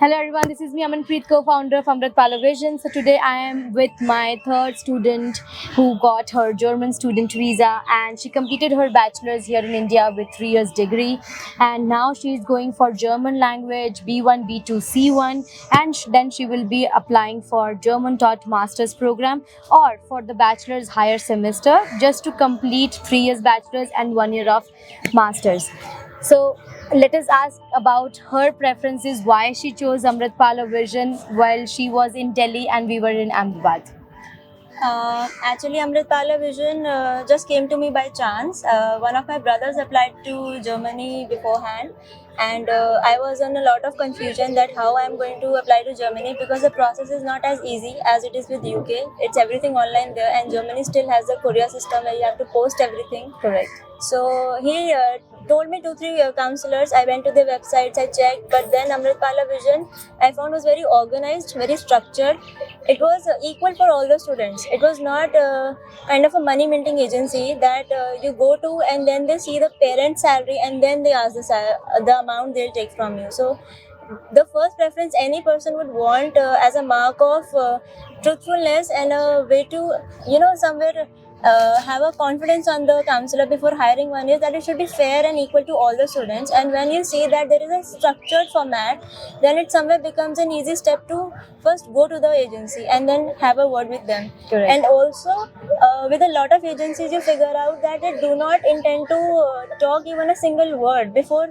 Hello everyone, this is me Amratpal, co-founder of Amratpal Vision. So today I am with my third student who got her German student visa, and she completed her bachelor's here in India with 3 years degree, and now she is going for German language B1, B2, C1, and then she will be applying for German taught master's program or for the bachelor's higher semester just to complete 3 years bachelor's and 1 year of master's. So let us ask about her preferences, why she chose Amratpal Vision while she was in Delhi and we were in Ahmedabad. Actually, Amritpala Vision just came to me by chance. One of my brothers applied to Germany beforehand, and I was in a lot of confusion that how I'm going to apply to Germany because the process is not as easy as it is with UK. It's everything online there, and Germany still has a courier system where you have to post everything. Correct. So he told me 2-3 counselors. I went to their websites, I checked, but then Amritpala Vision I found was very organized, very structured. It was equal for all the students. It was not kind of a money minting agency that you go to and then they see the parent salary and then they ask the amount they'll take from you. So the first preference any person would want as a mark of truthfulness and a way to somewhere have a confidence on the counselor before hiring one is that it should be fair and equal to all the students. And when you see that there is a structured format, then it somewhere becomes an easy step to first go to the agency and then have a word with them. Correct. And also with a lot of agencies you figure out that they do not intend to talk even a single word before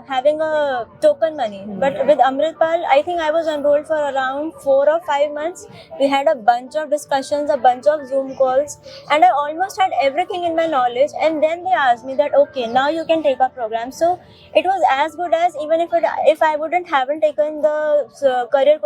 having a token money. But with Amritpal, I think I was enrolled for around 4 or 5 months. We had a bunch of discussions, a bunch of Zoom calls, and I almost had everything in my knowledge. And then they asked me that, okay, now you can take our program. So it was as good as even if I wouldn't haven't taken the career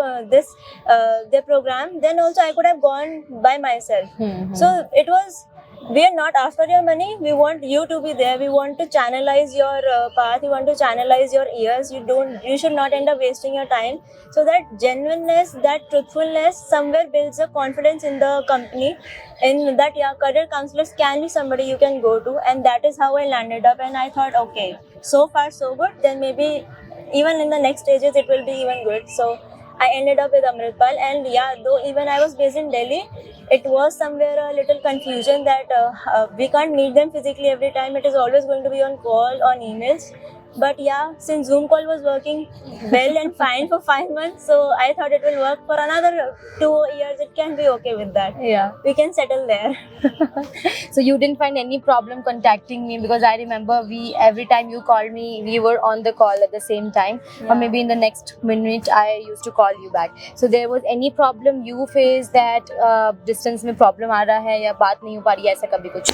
their program, then also I could have gone by myself. So it was. We are not after your money. We want you to be there. We want to channelize your path. We want to channelize your ears. You should not end up wasting your time. So that genuineness, that truthfulness somewhere builds a confidence in the company, in that career counselors can be somebody you can go to. And that is how I landed up. And I thought, okay, so far so good. Then maybe even in the next stages it will be even good. So I ended up with Amritpal, and though even I was based in Delhi, it was somewhere a little confusion that we can't meet them physically every time. It is always going to be on call, on emails. But since Zoom call was working well and fine for 5 months, so I thought it will work for another 2 years. It can be okay with that. Yeah. We can settle there. So you didn't find any problem contacting me, because I remember every time you called me, we were on the call at the same time, or maybe in the next minute I used to call you back. So there was any problem you faced that distance में problem आ रहा है या बात नहीं हो पा रही है, ऐसा कभी कुछ?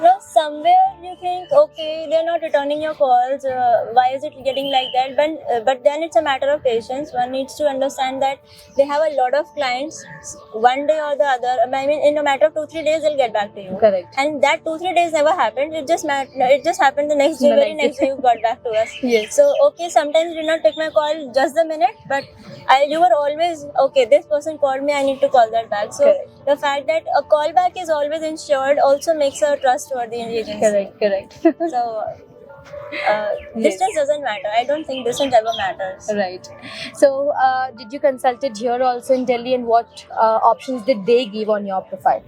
No, somewhere you think, okay, they're not returning your calls. Why is it getting like that? But then it's a matter of patience. One needs to understand that they have a lot of clients. One day or the other, I mean, in a matter of 2-3 days, they'll get back to you. Correct. And that 2-3 days never happened. It just happened the next day. Very next day, you got back to us. Yes. So okay, sometimes you did not pick my call just the minute, but you were always okay. This person called me. I need to call that back. So Correct. the fact that a callback is always ensured also makes a trustworthy agency. Correct. So distance doesn't matter. I don't think distance ever matters. Right. So did you consulted here also in Delhi, and what options did they give on your profile?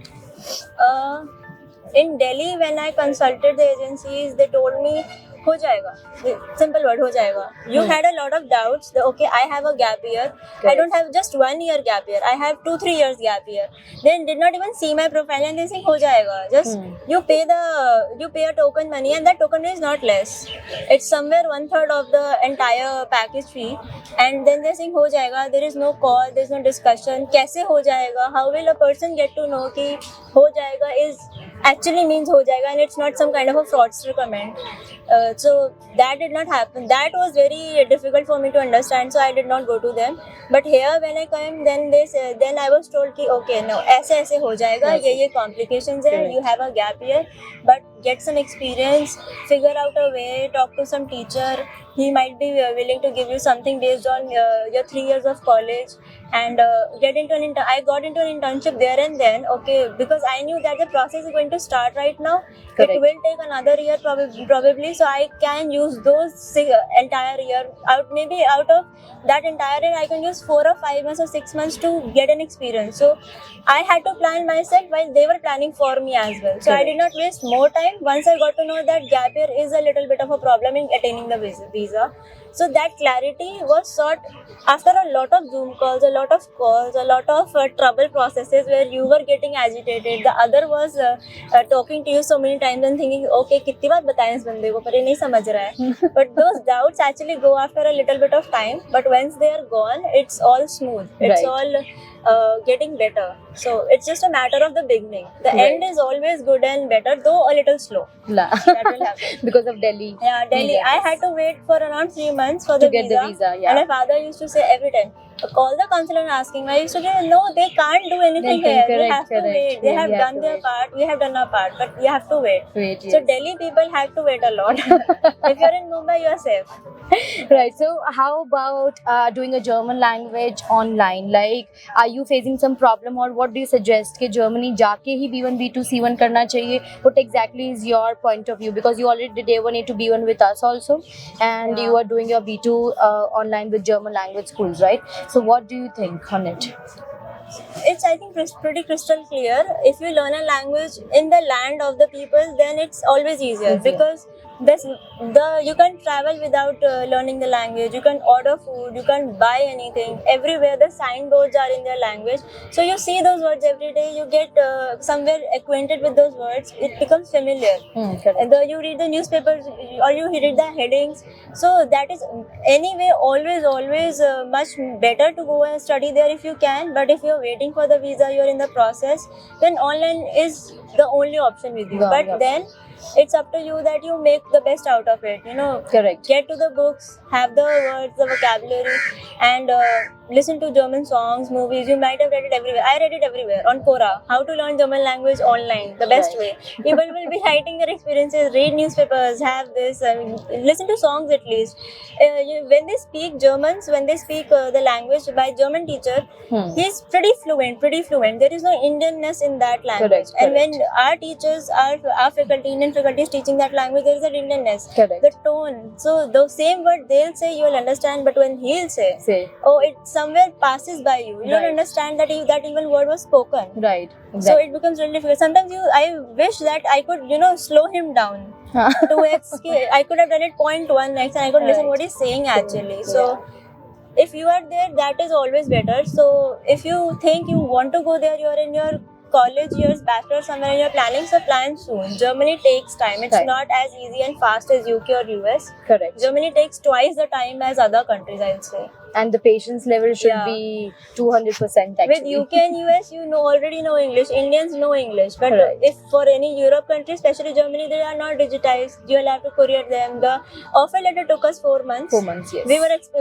In Delhi, when I consulted the agencies, they told me हो जाएगा. Simple word, हो जाएगा. You had a lot of doubts. Okay, I have a gap year. I don't have just 1 year gap year. I have 2-3 years gap year. They did not even see my profile and they say हो जाएगा. Just you pay a token money, and that token is not less. It's somewhere 1/3 of the entire package fee. And then they saying हो जाएगा. There is no call. There is no discussion. कैसे हो जाएगा? How will a person get to know कि हो जाएगा is actually means हो जाएगा, and it's not some kind of a fraudster comment. So that did not happen. That was very difficult for me to understand, so I did not go to them. But here when I came, then I was told कि okay, no, ऐसे हो जाएगा, ये complications है, you have a gap year, but get some experience, figure out a way, talk to some teacher. He might be willing to give you something based on your 3 years of college, and get into I got into an internship there and then, okay, because I knew that the process is going to start right now. Correct. It will take another year probably. So I I can use those entire year out. Maybe out of that entire year, I can use 4 or 5 months or 6 months to get an experience. So I had to plan myself while they were planning for me as well. So I did not waste more time. Once I got to know that gap year is a little bit of a problem in attaining the visa. So that clarity was sought after a lot of Zoom calls, a lot of calls, a lot of trouble processes where you were getting agitated. The other was talking to you so many times and thinking, okay, कितनी बार बताएं इस बंदे को पर ये नहीं समझ रहा है. But those doubts actually go after a little bit of time. But once they are gone, it's all smooth. It's all getting better. So it's just a matter of the beginning. The end is always good and better, though a little slow. That will happen. Because of Delhi. Yeah, Delhi. I had to wait for around 3 months for to get the visa. Yeah. And my father used to say every time, call the consular and ask him. I used to say, no, they can't do anything here. We have to wait. They have done their part. We have done our part. But we have to wait. Yes. So Delhi people have to wait a lot. If you're in Mumbai, you're safe. Right. So how about doing a German language online? Like, are you facing some problem, or what do you suggest? कि Germany जाके ही B1, B2, C1 करना चाहिए? What exactly is your point of view? Because you already did A1, A2, B1 with us also, and you are doing your B2 online with German language schools, right? So what do you think on it? It's, I think, pretty crystal clear. If you learn a language in the land of the people, then it's always easier because you can travel without learning the language. You can order food, you can buy anything. Everywhere the signboards are in their language, so you see those words every day. You get somewhere acquainted with those words. It becomes familiar. And you read the newspapers or you read the headings. So that is anyway always much better to go and study there if you can. But if you're waiting for the visa, you're in the process, then online is the only option with you. Then it's up to you that you make the best out of it. Correct. Get to the books, have the words, the vocabulary, and listen to German songs, movies. You might have read it everywhere. I read it everywhere on Quora. How to learn German language online, the best way. People will be writing their experiences, read newspapers, have this, listen to songs at least. When they speak Germans, when they speak the language by German teacher, he's pretty fluent. There is no Indianness in that language. And when our teachers, our faculty, Indian faculty is teaching that language, there is an Indianness. The tone. So the same word they'll say, you'll understand, but when he'll say, oh, it somewhere passes by you. You don't understand that even word was spoken. Right. Exactly. So it becomes really difficult. Sometimes I wish that I could, slow him down. 2x. I could have done it 0.1x and I could listen what he's saying actually. So if you are there, that is always better. So if you think you want to go there, you're in your college years, bachelor somewhere, and you're planning, so plan soon. Germany takes time. It's not as easy and fast as UK or US. Correct. Germany takes twice the time as other countries, I would say. And the patience level should be 200% actually. With UK and US, you already know English. Indians know English. But if for any Europe country, especially Germany, they are not digitized. You'll have to courier them. The offer letter took us 4 months. 4 months, yes.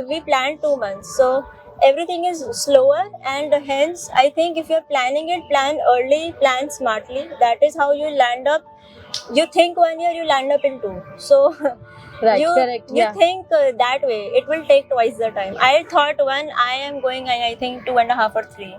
We planned 2 months. So everything is slower, and hence I think if you're planning it, plan early, plan smartly. That is how you land up. You think 1 year, you land up in 2. So you think that way, it will take twice the time. I thought I am going, I think 2.5 or 3.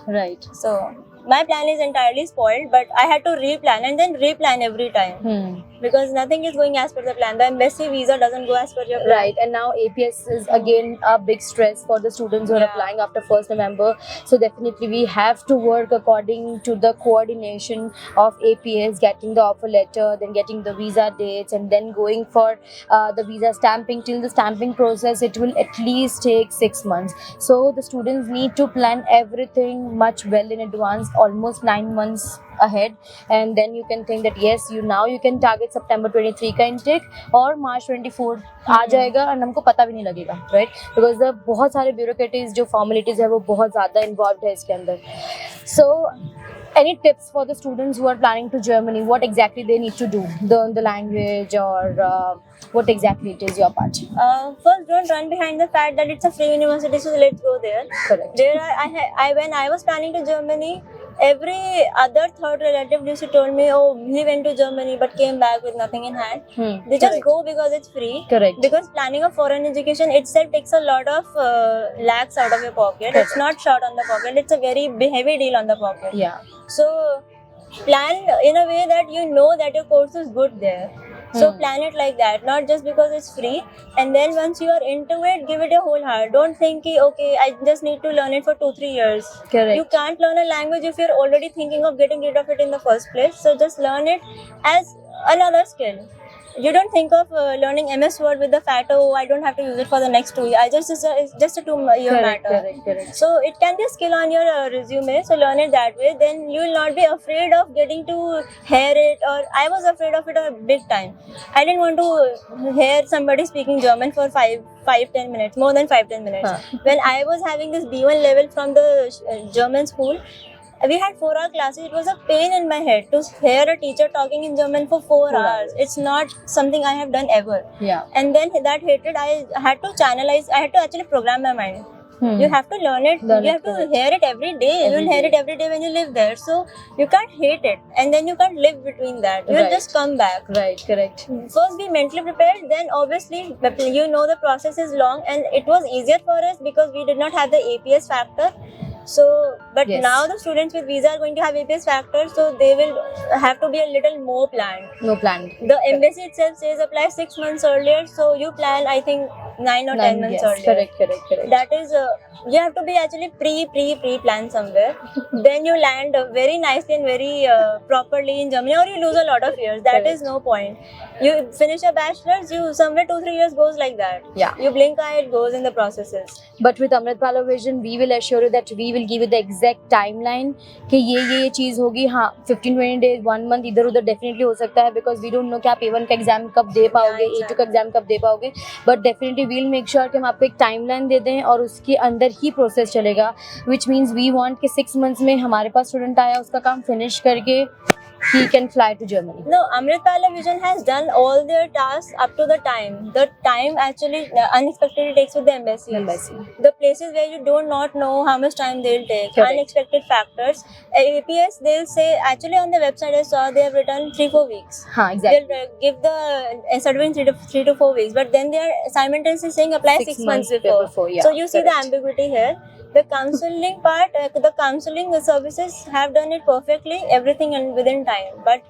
Right. So my plan is entirely spoiled, but I had to replan and then replan every time because nothing is going as per the plan. The embassy visa doesn't go as per your plan. Right, and now APS is again a big stress for the students who are applying after 1st November. So definitely we have to work according to the coordination of APS, getting the offer letter, then getting the visa dates, and then going for the visa stamping. Till the stamping process, it will at least take 6 months. So the students need to plan everything much well in advance, almost 9 months ahead, and then you can think that yes, you can target September 23 का intake और March 24 आ जाएगा and हमको पता भी नहीं लगेगा, right? Because the बहुत सारे bureaucraties जो formalities है वो बहुत ज़्यादा involved है इसके अंदर. So any tips for the students who are planning to Germany? What exactly they need to do? Learn the language, or what exactly it is your part? First, don't run behind the fact that it's a free university, so let's go there. Correct. When I was planning to Germany, every other third relative used to told me, oh, he went to Germany but came back with nothing in hand. They just go because it's free. Correct. Because planning a foreign education itself takes a lot of lakhs out of your pocket. It's not short on the pocket. It's a very heavy deal on the pocket. Yeah. So plan in a way that you know that your course is good there. So plan it like that, not just because it's free. And then once you are into it, give it your whole heart. Don't think ki, okay, I just need to learn it for 2-3 years. Correct. You can't learn a language if you're already thinking of getting rid of it in the first place. So just learn it as another skill. You don't think of learning MS Word with the fact, oh, I don't have to use it for the next 2 years. It's just a 2-year matter. Correct. So it can be a skill on your resume. So learn it that way. Then you will not be afraid of getting to hear it. Or I was afraid of it a big time. I didn't want to hear somebody speaking German for 5-10 minutes, more than 5-10 minutes. When I was having this B1 level from the German school, we had 4-hour classes. It was a pain in my head to hear a teacher talking in German for 4 hours. It's not something I have done ever. Yeah. And then that hatred, I had to channelize. I had to actually program my mind. You have to learn it. You have to hear it every day. You will hear it every day when you live there. So you can't hate it, and then you can't live between that. You will just come back. Right. Correct. First be mentally prepared. Then obviously you know the process is long, and it was easier for us because we did not have the APS factor. So, but now the students with visa are going to have APS factor, so they will have to be a little more planned. No planned. The embassy itself says apply 6 months earlier, so you plan, I think, 9 or 10 months earlier. Correct. That is, you have to be actually pre-plan somewhere. Then you land very nicely and very properly in Germany, or you lose a lot of years. That is no point. You finish your bachelor's, you somewhere 2-3 years goes like that. Yeah. You blink eye, it goes in the processes. But with Amratpal Vision, we will assure you that we will give you the exact timeline कि ये चीज़ होगी. हाँ, 15-20 days, 1 month इधर उधर definitely हो सकता है, because we don't know कि आप A1 का एग्जाम कब दे पाओगे, A2 का एग्जाम कब दे पाओगे. But definitely we'll make sure कि हम आपको एक timeline दे दें और उसके अंदर ही process चलेगा. Which means we want कि 6 months में हमारे पास student आया, उसका काम finish करके he can fly to Germany. No, Amratpal Vision has done all their tasks up to the time. The time actually unexpectedly takes with the embassy. The places where you do not know how much time they'll take. Correct. Unexpected factors. APS, they'll say, actually on the website I saw they have written 3-4 weeks. Exactly. They'll give the certificate in 3 to 4 weeks. But then they are simultaneously saying apply 6 months before. So you see the ambiguity here. The counseling part, the counseling services have done it perfectly, everything and within time. But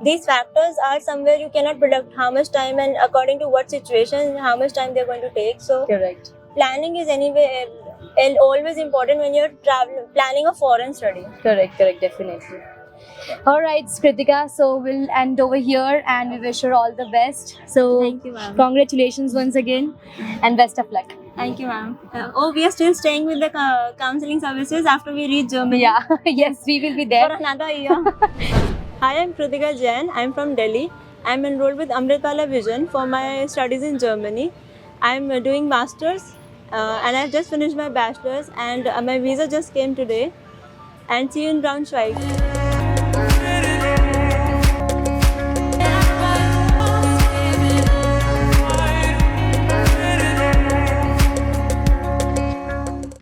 these factors are somewhere you cannot predict how much time and according to what situation, how much time they're going to take. So Correct. Planning is anyway always important when you're planning a foreign study. Correct, definitely. Alright, Kritika, so we'll end over here and we wish her all the best. So Thank you, ma'am. Congratulations once again and best of luck. Thank you, ma'am. We are still staying with the counseling services after we reach Germany. Yeah, yes, we will be there. For another year. Hi, I'm Kritika Jain. I'm from Delhi. I'm enrolled with Amratpal Vision for my studies in Germany. I'm doing masters and I've just finished my bachelor's, and my visa just came today. And see you in Braunschweig.